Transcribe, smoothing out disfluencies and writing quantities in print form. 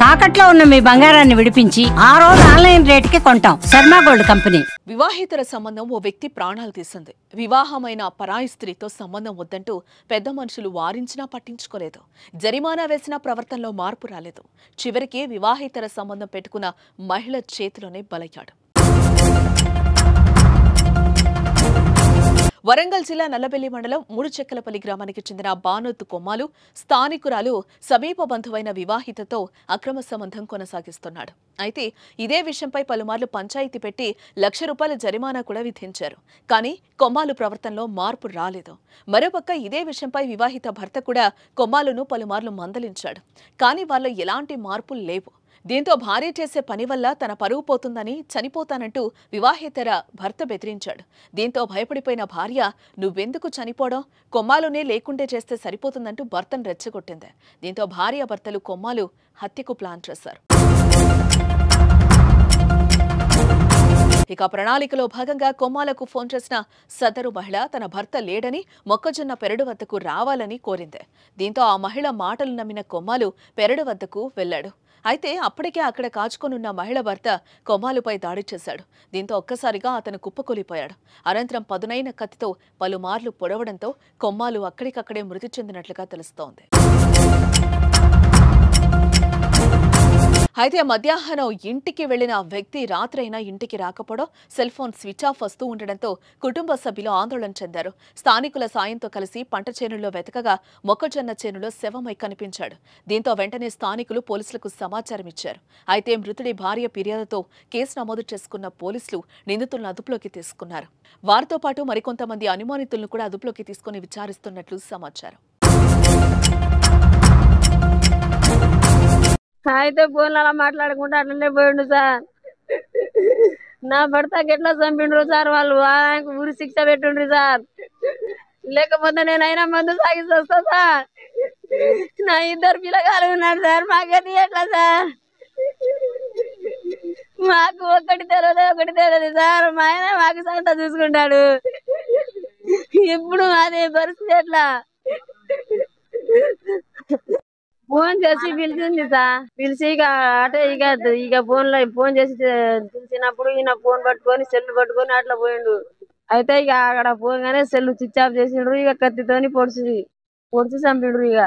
తాకట్లో ఉన్న మీ బంగారాన్ని విడిపించి ఆ రోజు ఆన్లైన్ రేటుకి కొంటాం. Sharma gold company. వివాహేతర సంబంధం ఓ వ్యక్తి ప్రాణాలు తీసింది. వివాహమైన పరాయి స్త్రీతో సంబంధం వద్దంటూ పెద్ద మనుషులు వారించినా పట్టించుకోలేదు. జరిమానా వేసిన ప్రవర్తనలో మార్పు రాలేదు. చివరికి వివాహేతర సంబంధం పెట్టుకున్న మహిళ చేతిలోనే బలయ్యాడు. వరంగల్ జిల్లా నల్లబెల్లి మండలం మూడుచెక్కలపల్లి గ్రామానికి చెందిన బానోతు కొమ్మాలు స్థానికురాలు సమీప బంధువైన వివాహితతో అక్రమ సంబంధం కొనసాగిస్తున్నాడు. అయితే ఇదే విషయంపై పలుమార్లు పంచాయతీ పెట్టి ₹1,00,000 జరిమానా కూడా విధించారు. కానీ కొమ్మాలు ప్రవర్తనలో మార్పు రాలేదు. మరోపక్క ఇదే విషయంపై వివాహిత భర్త కూడా కొమ్మాలును పలుమార్లు మందలించాడు. కానీ వాళ్ళు ఎలాంటి మార్పులు లేవు. దీంతో భార్య చేసే పని వల్ల తన పరువు పోతుందని, చనిపోతానంటూ వివాహేతర భర్త బెదిరించాడు. దీంతో భయపడిపోయిన భార్య నువ్వెందుకు చనిపోవడం, కొమ్మాలునే లేకుంటే చేస్తే సరిపోతుందంటూ భర్తను రెచ్చగొట్టింది. దీంతో భార్యాభర్తలు కొమ్మాలు హత్యకు ప్లాన్ చేశారు. ఇక ప్రణాళికలో భాగంగా కొమ్మాలకు ఫోన్ చేసిన సదరు మహిళ తన భర్త లేడని, మొక్కజొన్న పెరడు వద్దకు రావాలని కోరింది. దీంతో ఆ మహిళ మాటలు నమ్మిన కొమ్మాలు పెరడు వద్దకు వెళ్లాడు. అయితే అప్పటికే అక్కడ కాచుకొనున్న మహిళ భర్త కొమ్మాలుపై దాడి చేశాడు. దీంతో ఒక్కసారిగా అతను కుప్పకూలిపోయాడు. అనంతరం పదునైన కత్తితో పలుమార్లు పొడవడంతో కొమ్మాలు అక్కడికక్కడే మృతి చెందినట్లుగా తెలుస్తోంది. అయితే మధ్యాహ్నం ఇంటికి వెళ్లిన వ్యక్తి రాత్రైనా ఇంటికి రాకపోవడం, సెల్ ఫోన్ స్విచ్ ఆఫ్ వస్తూ ఉండడంతో కుటుంబ సభ్యులు ఆందోళన చెందారు. స్థానికుల సాయంతో కలిసి పంట చేనుల్లో వెతకగా మొక్కజొన్న చేనులో శవమై కనిపించాడు. దీంతో వెంటనే స్థానికులు పోలీసులకు సమాచారం ఇచ్చారు. అయితే మృతుడి భార్య ఫిర్యాదుతో కేసు నమోదు చేసుకున్న పోలీసులు నిందితులను అదుపులోకి తీసుకున్నారు. వారితో పాటు మరికొంతమంది అనుమానితులను కూడా అదుపులోకి తీసుకుని విచారిస్తున్నట్లు సమాచారం. అయితే ఫోన్లు అలా మాట్లాడుకుంటూ అట్లనే పోయిండు సార్. నా భర్తకి ఎట్లా చంపిండ్రు సార్ వాళ్ళు, ఆయనకు ఊరి శిక్ష పెట్టిండ్రు సార్. లేకపోతే నేనైనా మందు సాగిస్తూ వస్తా సార్. నా 2 పిల్లగాలు ఉన్నారు సార్, మాకది ఎట్లా సార్? మాకు ఒకటి తెలియదు సార్. మా ఆయన మాకు సంత చూసుకుంటాడు. ఇప్పుడు అదే పరిస్థితి ఎట్లా? ఫోన్ చేసి పిలిచింది సార్. పిలిచి ఇక ఫోన్ చేసి పిలిచినప్పుడు ఈయన ఫోన్ పట్టుకొని సెల్ పట్టుకొని అట్లా పోయిండు. అయితే ఇక అక్కడ పోగానే సెల్ స్విచ్ ఆఫ్ చేసిండ్రు. ఇక కత్తితోని పొడిచి చంపిండ్రు. ఇక